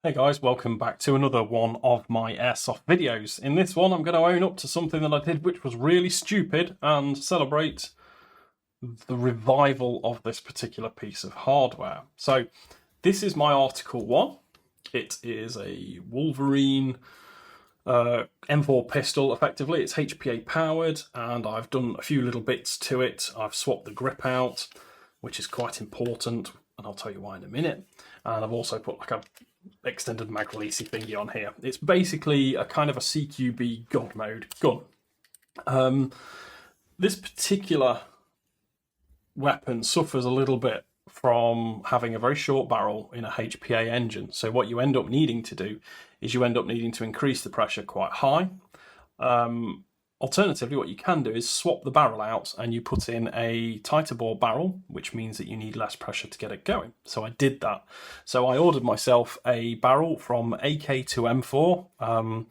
Hey guys, welcome back to another one of my Airsoft videos. In this one I'm going to own up to something that I did which was really stupid and celebrate the revival of this particular piece of hardware. So this is my Article 1. It is a Wolverine M4 pistol effectively. It's HPA powered and I've done a few little bits to it. I've swapped the grip out, which is quite important, and I'll tell you why in a minute. And I've also put like a extended mag releasey thingy on here. It's basically a kind of a CQB God mode gun. This particular weapon suffers a little bit from having a very short barrel in a HPA engine. So what you end up needing to do is you end up needing to increase the pressure quite high. Alternatively, what you can do is swap the barrel out and you put in a tighter bore barrel, which means that you need less pressure to get it going. So I did that. So I ordered myself a barrel from AK to M4.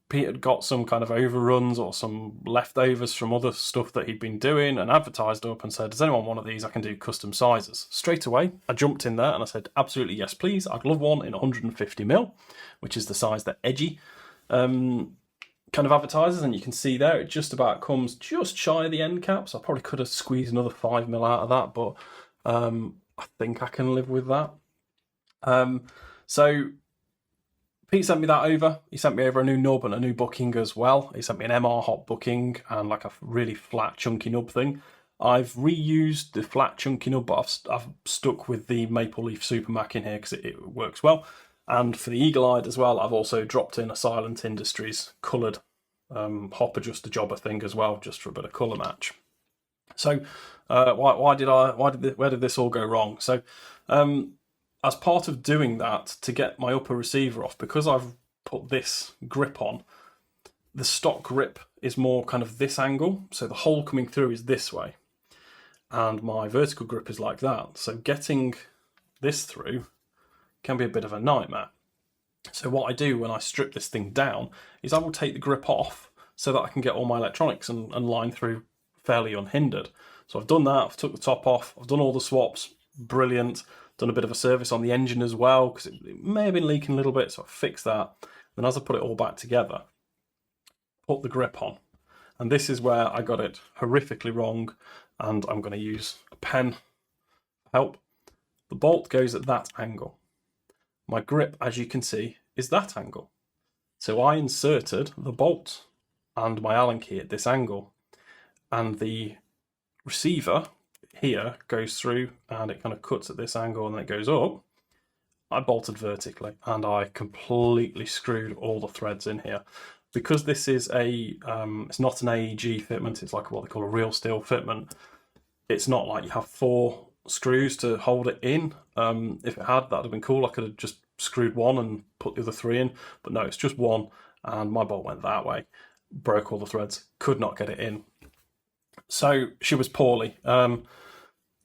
Pete had got some kind of overruns or some leftovers from other stuff that he'd been doing and advertised up and said, does anyone want one of these? I can do custom sizes. Straight away, I jumped in there and I said, absolutely yes, please. I'd love one in 150mm, which is the size that Edgy kind of advertisers, and you can see there it just about comes just shy of the end cap, so I probably could have squeezed another 5mm out of that, but I think I can live with that. So Pete sent me that over. He sent me over a new nub and a new booking as well. He sent me an MR hot booking and like a really flat chunky nub thing. I've reused the flat chunky nub, but I've stuck with the Maple Leaf Super Mac in here because it works well. And for the eagle-eyed as well, I've also dropped in a Silent Industries coloured hop adjuster jobber thing as well, just for a bit of colour match. So where did this all go wrong? So as part of doing that, to get my upper receiver off, because I've put this grip on, the stock grip is more kind of this angle, so the hole coming through is this way, and my vertical grip is like that. So getting this through can be a bit of a nightmare. So what I do when I strip this thing down is I will take the grip off so that I can get all my electronics and line through fairly unhindered. So I've done that, I've took the top off, I've done all the swaps, brilliant. Done a bit of a service on the engine as well because it may have been leaking a little bit, so I fixed that. Then as I put it all back together, put the grip on. And this is where I got it horrifically wrong, and I'm going to use a pen to help. The bolt goes at that angle. My grip, as you can see, is that angle. So I inserted the bolt and my Allen key at this angle, and the receiver here goes through and it kind of cuts at this angle and then it goes up. I bolted vertically and I completely screwed all the threads in here. Because this is it's not an AEG fitment, it's like what they call a real steel fitment. It's not like you have 4 screws to hold it in. If it had, that'd have been cool. I could have just screwed one and put the other 3 in, but no, it's just one, and my bolt went that way, broke all the threads, could not get it in. So she was poorly.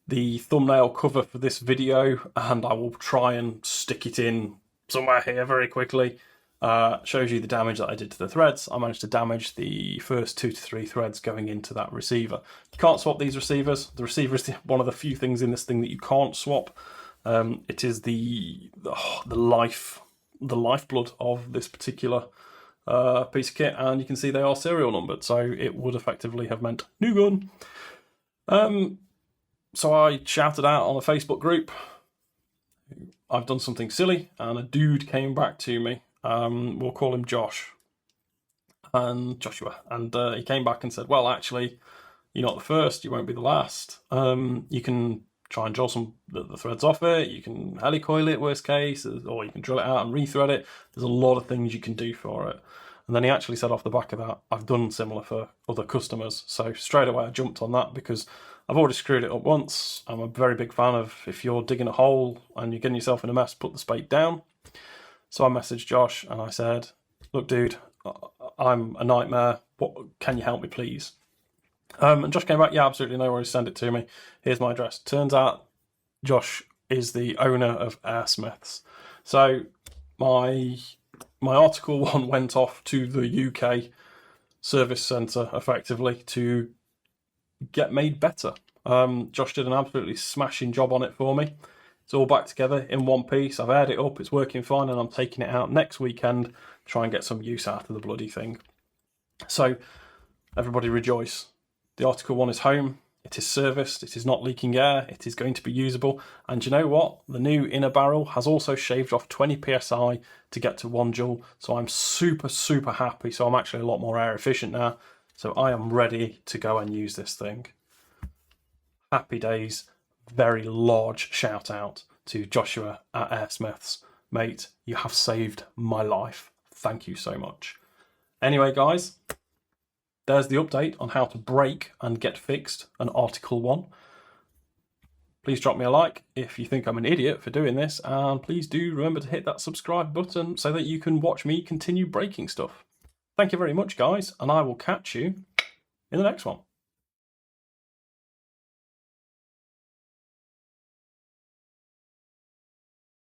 The thumbnail cover for this video, and I will try and stick it in somewhere here very quickly, shows you the damage that I did to the threads. I managed to damage the first 2 to 3 threads going into that receiver. You can't swap these receivers. The receiver is one of the few things in this thing that you can't swap. It is the lifeblood of this particular piece of kit, and you can see they are serial numbered, so it would effectively have meant new gun. So I shouted out on a Facebook group, I've done something silly, and a dude came back to me. We'll call him Joshua, and he came back and said, well, actually, you're not the first, you won't be the last. You can try and draw the threads off it, you can helicoil it, worst case, or you can drill it out and rethread it. There's a lot of things you can do for it. And then he actually said off the back of that, I've done similar for other customers. So straight away I jumped on that because I've already screwed it up once. I'm a very big fan of, if you're digging a hole and you're getting yourself in a mess, put the spade down. So I messaged Josh and I said, look, dude, I'm a nightmare. Can you help me, please? And Josh came back, yeah, absolutely, no worries, send it to me. Here's my address. Turns out Josh is the owner of Airsmiths. So my Article 1 went off to the UK service centre, effectively, to get made better. Josh did an absolutely smashing job on it for me. It's all back together in one piece. I've aired it up, it's working fine, and I'm taking it out next weekend to try and get some use out of the bloody thing. So, everybody rejoice. The Article 1 is home. It is serviced, it is not leaking air, it is going to be usable. And you know what? The new inner barrel has also shaved off 20 psi to get to 1 joule. So I'm super, super happy. So I'm actually a lot more air efficient now. So I am ready to go and use this thing. Happy days. Very large shout out to Joshua at Airsmiths. Mate, you have saved my life. Thank you so much. Anyway, guys, there's the update on how to break and get fixed an Article 1. Please drop me a like if you think I'm an idiot for doing this, and please do remember to hit that subscribe button so that you can watch me continue breaking stuff. Thank you very much, guys, and I will catch you in the next one.